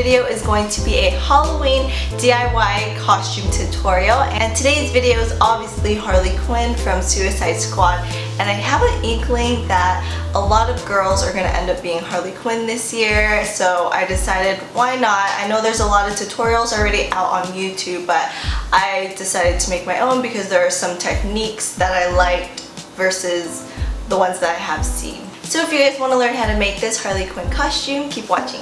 video is going to be a Halloween DIY costume tutorial, and today's video is obviously Harley Quinn from Suicide Squad, and I have an inkling that a lot of girls are going to end up being Harley Quinn this year, so I decided why not. I know there's a lot of tutorials already out on YouTube, but I decided to make my own because there are some techniques that I liked versus the ones that I have seen. So if you guys want to learn how to make this Harley Quinn costume, keep watching.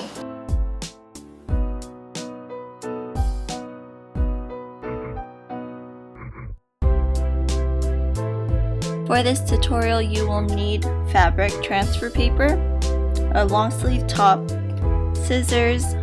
For this tutorial, you will need fabric transfer paper, a long sleeve top, scissors,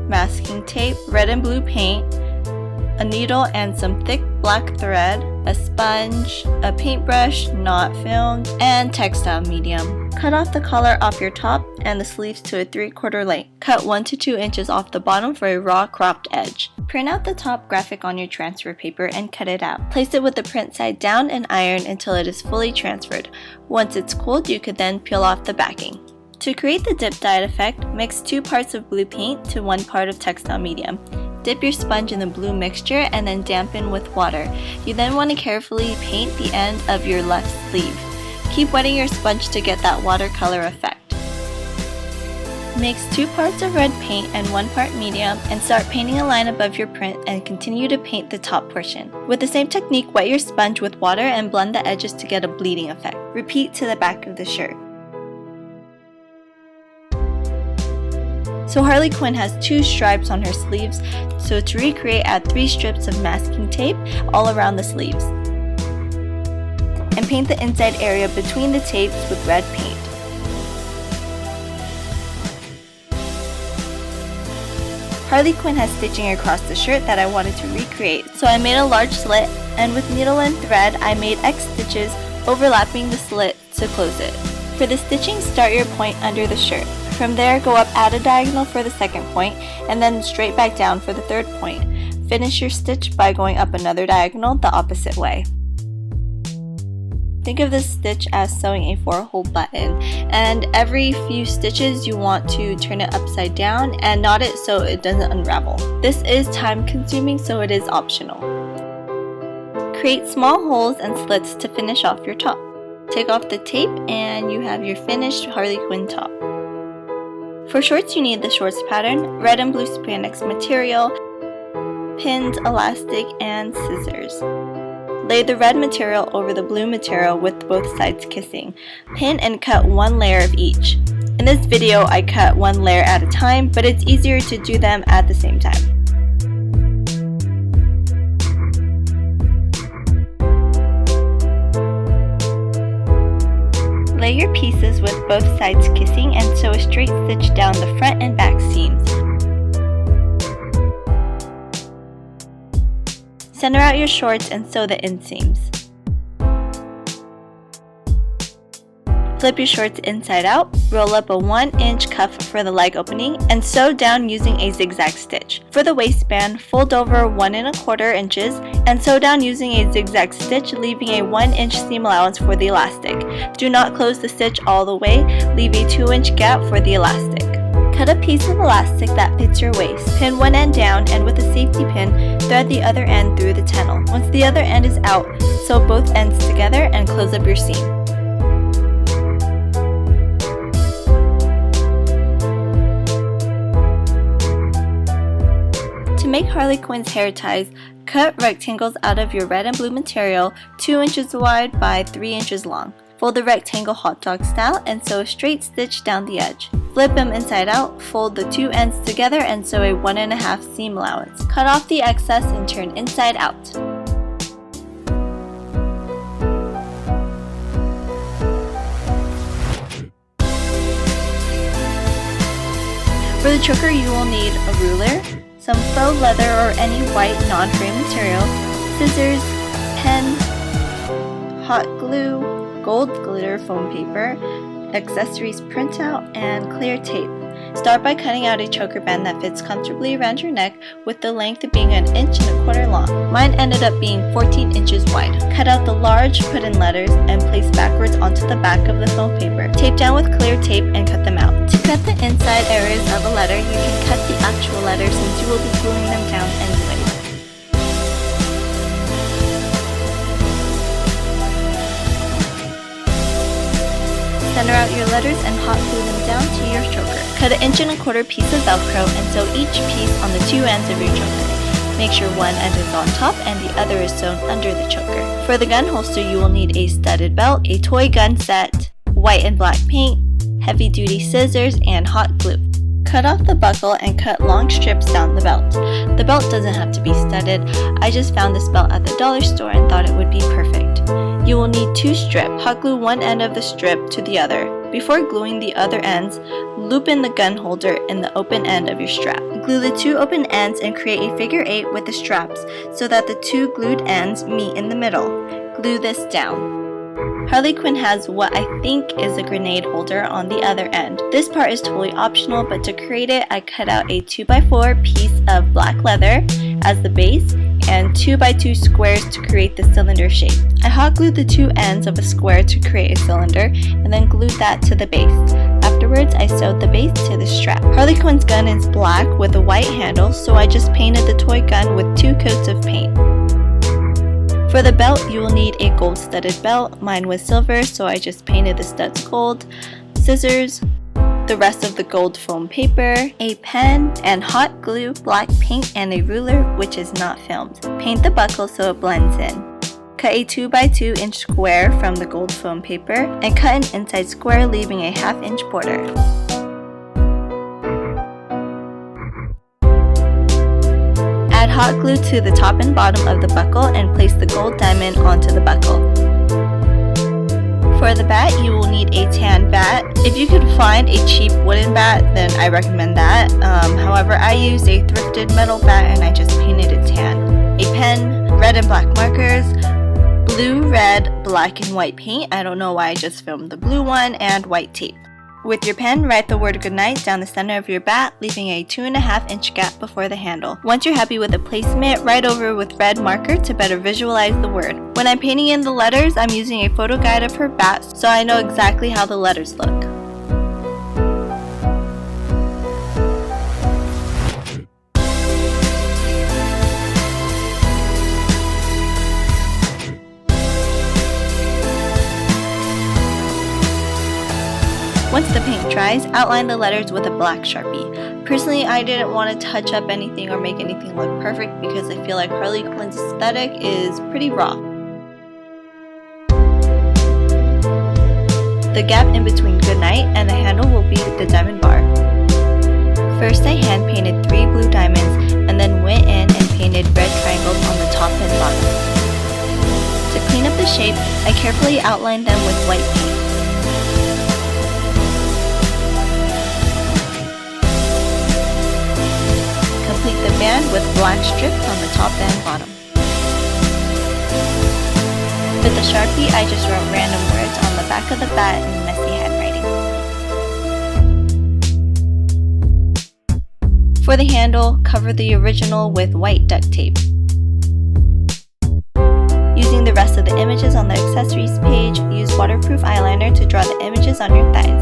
masking tape, red and blue paint, a needle and some thick black thread, a sponge, a paintbrush, not filmed, and textile medium. Cut off the collar off your top and the sleeves to a 3/4 length. Cut 1 to 2 inches off the bottom for a raw cropped edge. Print out the top graphic on your transfer paper and cut it out. Place it with the print side down and iron until it is fully transferred. Once it's cooled, you could then peel off the backing. To create the dip dyed effect, mix 2 parts of blue paint to 1 part of textile medium. Dip your sponge in the blue mixture and then dampen with water. You then want to carefully paint the end of your left sleeve. Keep wetting your sponge to get that watercolor effect. Mix 2 parts of red paint and 1 part medium and start painting a line above your print and continue to paint the top portion. With the same technique, wet your sponge with water and blend the edges to get a bleeding effect. Repeat to the back of the shirt. So Harley Quinn has 2 stripes on her sleeves, so to recreate, add 3 strips of masking tape all around the sleeves. And paint the inside area between the tapes with red paint. Harley Quinn has stitching across the shirt that I wanted to recreate, so I made a large slit, and with needle and thread I made X stitches overlapping the slit to close it. For the stitching, start your point under the shirt. From there, go up at a diagonal for the second point, and then straight back down for the third point. Finish your stitch by going up another diagonal the opposite way. Think of this stitch as sewing a 4-hole button, and every few stitches you want to turn it upside down and knot it so it doesn't unravel. This is time consuming, so it is optional. Create small holes and slits to finish off your top. Take off the tape and you have your finished Harley Quinn top. For shorts, you need the shorts pattern, red and blue spandex material, pins, elastic, and scissors. Lay the red material over the blue material with both sides kissing. Pin and cut 1 layer of each. In this video, I cut 1 layer at a time, but it's easier to do them at the same time. Lay your pieces with both sides kissing and sew a straight stitch down the front and back seams. Center out your shorts and sew the inseams. Flip your shorts inside out, roll up a 1-inch cuff for the leg opening, and sew down using a zigzag stitch. For the waistband, fold over 1 1/4 inches and sew down using a zigzag stitch, leaving a 1-inch seam allowance for the elastic. Do not close the stitch all the way, leave a 2-inch gap for the elastic. Cut a piece of elastic that fits your waist. Pin one end down and with a safety pin, thread the other end through the tunnel. Once the other end is out, sew both ends together and close up your seam. To make Harley Quinn's hair ties, cut rectangles out of your red and blue material 2 inches wide by 3 inches long. Fold the rectangle hot dog style and sew a straight stitch down the edge. Flip them inside out, fold the 2 ends together and sew a 1 1/2 seam allowance. Cut off the excess and turn inside out. For the choker, you will need a ruler, some faux leather or any white non-frame material, scissors, pen, hot glue, gold glitter foam paper, accessories printout, and clear tape. Start by cutting out a choker band that fits comfortably around your neck, with the length being 1 1/4 inch long. Mine ended up being 14 inches wide. Cut out the large put in letters and place backwards onto the back of the foam paper. Tape down with clear tape and cut them out. To cut the inside areas of a letter, you can cut the actual letter Center out your letters and hot glue them down to your choker. Cut an 1.25 inch piece of Velcro and sew each piece on the two ends of your choker. Make sure one end is on top and the other is sewn under the choker. For the gun holster, you will need a studded belt, a toy gun set, white and black paint, heavy-duty scissors, and hot glue. Cut off the buckle and cut long strips down the belt. The belt doesn't have to be studded. I just found this belt at the dollar store and thought it would be perfect. You will need 2 strips. Hot glue one end of the strip to the other. Before gluing the other ends, loop in the gun holder in the open end of your strap. Glue the 2 open ends and create a figure 8 with the straps so that the 2 glued ends meet in the middle. Glue this down. Harley Quinn has what I think is a grenade holder on the other end. This part is totally optional, but to create it, I cut out a 2x4 piece of black leather as the base and 2x2 squares to create the cylinder shape. I hot glued the 2 ends of a square to create a cylinder and then glued that to the base. Afterwards, I sewed the base to the strap. Harley Quinn's gun is black with a white handle, so I just painted the toy gun with 2 coats of paint. For the belt, you will need a gold studded belt. Mine was silver, so I just painted the studs gold, scissors, the rest of the gold foam paper, a pen, and hot glue, black paint, and a ruler, which is not filmed. Paint the buckle so it blends in. Cut a 2x2 inch square from the gold foam paper and cut an inside square, leaving a 1/2 inch border. Add hot glue to the top and bottom of the buckle and place the gold diamond onto the buckle. For the bat, you will need a tan bat. If you could find a cheap wooden bat, then I recommend that. However, I used a thrifted metal bat and I just painted it tan. A pen, red and black markers, blue, red, black, and white paint. I don't know why I just filmed the blue one, and white tape. With your pen, write the word goodnight down the center of your bat, leaving a 2.5 inch gap before the handle. Once you're happy with the placement, write over with red marker to better visualize the word. When I'm painting in the letters, I'm using a photo guide of her bat so I know exactly how the letters look. Once the paint dries, outline the letters with a black Sharpie. Personally, I didn't want to touch up anything or make anything look perfect because I feel like Harley Quinn's aesthetic is pretty raw. The gap in between goodnight and the handle will be the diamond bar. First, I hand painted 3 blue diamonds and then went in and painted red triangles on the top and bottom. To clean up the shape, I carefully outlined them with white paint. Complete the band with black strips on the top and bottom. With the Sharpie, I just wrote random words on the back of the bat in messy handwriting. For the handle, cover the original with white duct tape. Using the rest of the images on the accessories page, use waterproof eyeliner to draw the images on your thighs.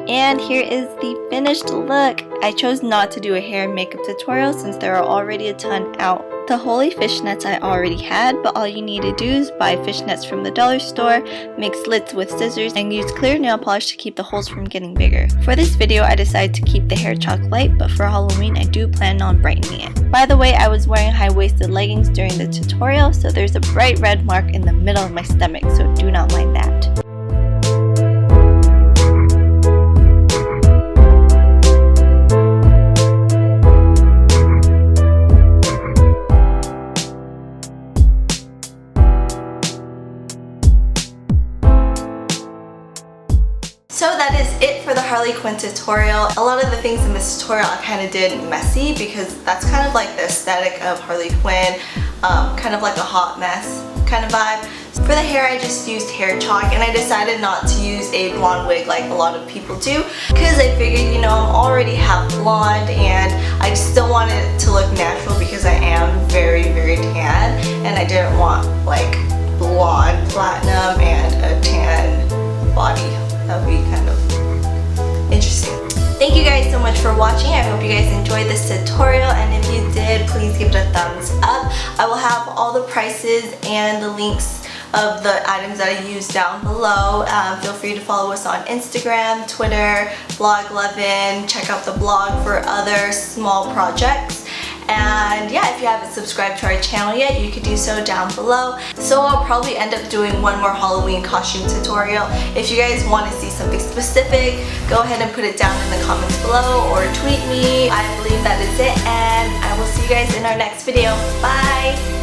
And here is the finished look. I chose not to do a hair and makeup tutorial since there are already a ton out. The holy fishnets I already had, but all you need to do is buy fishnets from the dollar store, make slits with scissors, and use clear nail polish to keep the holes from getting bigger. For this video, I decided to keep the hair chalk light, but for Halloween, I do plan on brightening it. By the way, I was wearing high-waisted leggings during the tutorial, so there's a bright red mark in the middle of my stomach, so do not mind that. So that is it for the Harley Quinn tutorial. A lot of the things in this tutorial I kind of did messy because that's kind of like the aesthetic of Harley Quinn, kind of like a hot mess kind of vibe. For the hair, I just used hair chalk, and I decided not to use a blonde wig like a lot of people do because I figured, you know, I'm already half blonde and I still want it to look natural because I am very, very tan, and I didn't want like blonde, platinum, and a tan body. That would be kind of interesting. Thank thank you guys so much for watching. I hope you guys enjoyed this tutorial, and if you did, please give it a thumbs up. I will have all the prices and the links of the items that I used down below. Feel free to follow us on Instagram, Twitter, Blog11. Check out the blog for other small projects. And yeah, if you haven't subscribed to our channel yet, you could do so down below. So I'll probably end up doing one more Halloween costume tutorial. If you guys want to see something specific, go ahead and put it down in the comments below or tweet me. I believe that is it, and I will see you guys in our next video. Bye!